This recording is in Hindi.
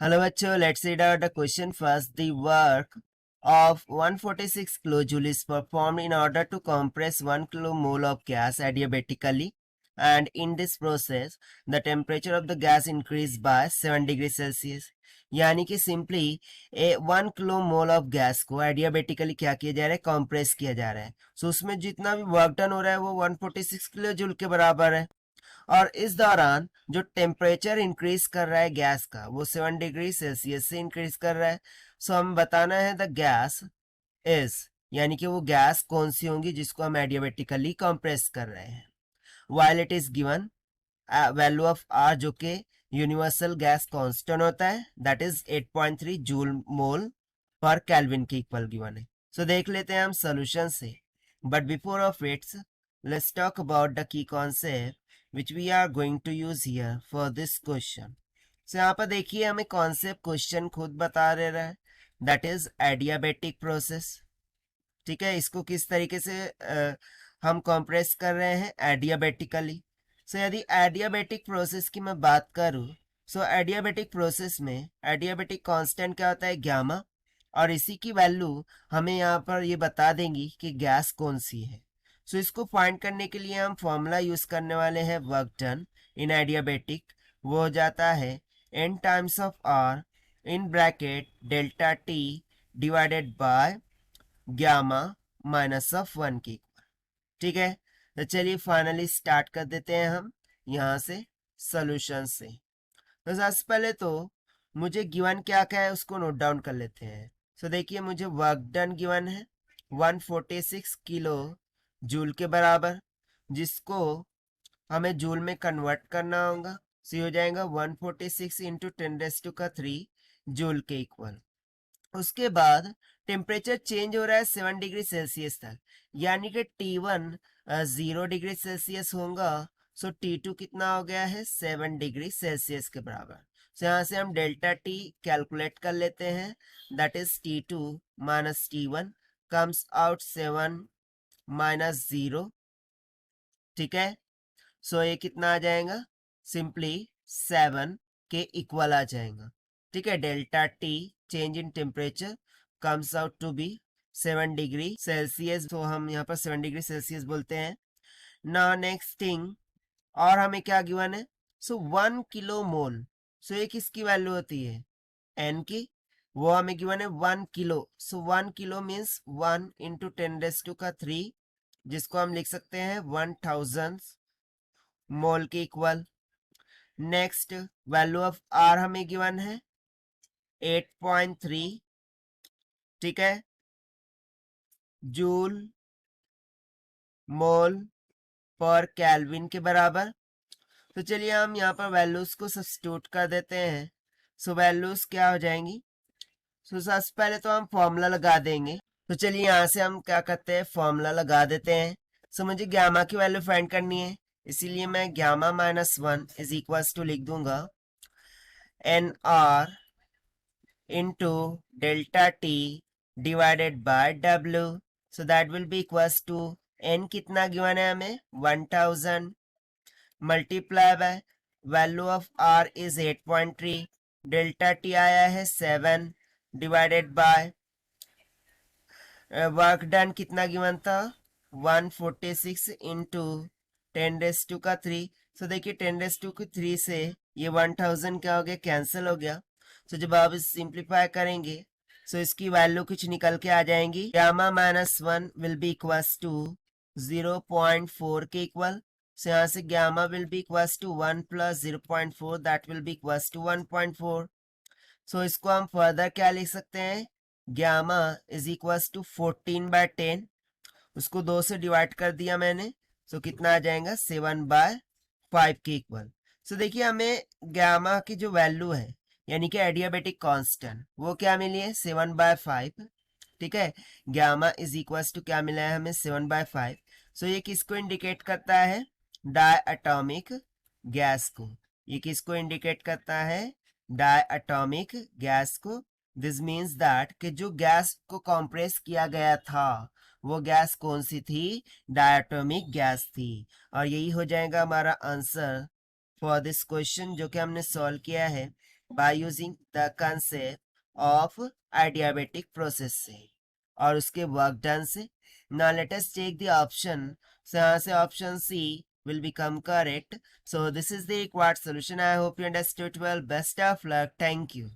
हेलो बच्चों, let's read out the question first. The work of 146 kilojoule is performed in order to compress 1 kilomole of gas adiabatically, and in this process the temperature of the gas increased by 7 degree Celsius. यानी कि simply 1 kilo mole of gas को एडियाबेटिकली क्या किया जा रहा है, कंप्रेस किया जा रहा है. सो उसमें जितना भी वर्क डन हो रहा है वो 146 किलो जूल के बराबर है. और इस दौरान जो टेम्परेचर इंक्रीज कर रहा है गैस का वो 7 डिग्री सेल्सियस से इंक्रीज कर रहा है. सो हम बताना है द गैस इज, यानी कि वो गैस कौन सी होंगी जिसको हम एडियाबेटिकली कंप्रेस कर रहे हैं. While it is given value of R जो कि यूनिवर्सल गैस कांस्टेंट होता है, दैट इज 8.3 जूल मोल पर केल्विन के इक्वल गिवन है. सो देख लेते हैं हम सोल्यूशन से. But before of its let's talk about the key concept which we are going to use here for this question. So यहाँ पर देखिए हमें कॉन्सेप्ट क्वेश्चन खुद बता दे रहा है, दैट इज एडियाबेटिक प्रोसेस. ठीक है, इसको किस तरीके से हम कंप्रेस कर रहे हैं एडियाबेटिकली. सो यदि एडियाबेटिक प्रोसेस की मैं बात करूँ, सो एडियाबेटिक प्रोसेस में एडियाबेटिक कांस्टेंट क्या होता है, गामा, और इसी की वैल्यू हमें यहाँ पर ये बता देंगी कि गैस कौन सी है. सो इसको फाइंड करने के लिए हम फॉर्मूला यूज करने वाले हैं वर्क डन इन एडियाबेटिक. वो हो जाता है n times of r in bracket delta t divided by gamma minus of 1 की. ठीक है, तो चलिए फाइनली स्टार्ट कर देते हैं हम यहाँ से सोल्यूशन से. तो सबसे पहले तो मुझे गिवन क्या क्या है उसको नोट डाउन कर लेते हैं. सो देखिए मुझे वर्क डन गिवन है 146 किलो जूल के बराबर, जिसको हमें जूल में कन्वर्ट करना होगा. सो हो जाएगा 146 इंटू 10⁻³ जूल के इक्वल. उसके बाद टेम्परेचर चेंज हो रहा है 7 डिग्री सेल्सियस तक, यानी कि T1 0 डिग्री सेल्सियस होगा. सो T2 कितना हो गया है, 7 डिग्री सेल्सियस के बराबर. सो यहाँ से हम डेल्टा T कैलकुलेट कर लेते हैं, that is T2 minus T1 comes out 7 minus 0. ठीक है, सो ये कितना आ जाएगा, सिंपली 7 के इक्वल आ जाएगा. ठीक है, delta T change in temperature comes out to be 7 degree Celsius. तो हम यहाँ पर 7 डिग्री सेल्सियस बोलते हैं. ना नेक्स्ट थिंग, और हमें क्या गिवन है, सो 1 किलो मोल. सो ये किसकी वैल्यू होती है, एन की. वो हमें गिवन है 1 kilo. So 1 kilo means 1 into 10⁻³ जिसको हम लिख सकते हैं 1000 मोल के equal. Next value of R हमें गिवन है 8.3. ठीक है, जूल मोल पर केल्विन के बराबर. तो चलिए हम यहाँ पर वैल्यूज को सब्स्टिट्यूट कर देते हैं. सो वैल्यूज क्या हो जाएंगी, सो सबसे पहले तो हम फॉर्मूला लगा देंगे. तो चलिए यहाँ से हम क्या करते हैं, फॉर्मूला लगा देते हैं. सो मुझे गामा की वैल्यू फाइंड करनी है, इसीलिए मैं gamma minus 1 is equal to लिख दूंगा N R into delta T divided by W. So that will be equals to N कितना गिवन है हमें 1000 multiply by value of R is 8.3, delta T आया है 7 डिवाइडेड बाय वर्क डन कितना गिवन था 146 इंटू 10⁻³. सो देखिए 10⁻³ से ये 1000 क्या हो गया, कैंसिल हो गया. सो जब आप इस सिंप्लीफाई करेंगे सो इसकी वैल्यू कुछ निकल के आ जाएंगी. Gamma minus 1 will be equals to 0.4 के इक्वल. सो यहाँ से gamma will be equals to 1 plus 0.4 that will be equals to 1.4. So इसको हम फर्दर क्या लिख सकते हैं, गामा इज इक्वल्स टू 14/10. उसको 2 से डिवाइड कर दिया मैंने. सो कितना आ जाएगा 7/5 के इक्वल. सो देखिए हमें गामा की जो वैल्यू है यानी कि एडियाबेटिक कांस्टेंट वो क्या मिली है 7/5. ठीक है, गामा इज इक्वल्स टू क्या मिला है हमें 7/5. सो ये किसको इंडिकेट करता है, डायटोमिक गैस को. ये किसको इंडिकेट करता है, डायटोमिक गैस को. दिस मीन्स दैट कि जो गैस को कंप्रेस किया गया था वो गैस कौन सी थी, डायटोमिक गैस थी. और यही हो जाएगा हमारा आंसर फॉर दिस क्वेश्चन जो कि हमने सॉल्व किया है. by using the concept of adiabatic process से और उसके वर्क डन से. Now let us take the option. So यहाँ से option C will become correct. So this is the required solution. I hope you understood well. Best of luck. Thank you.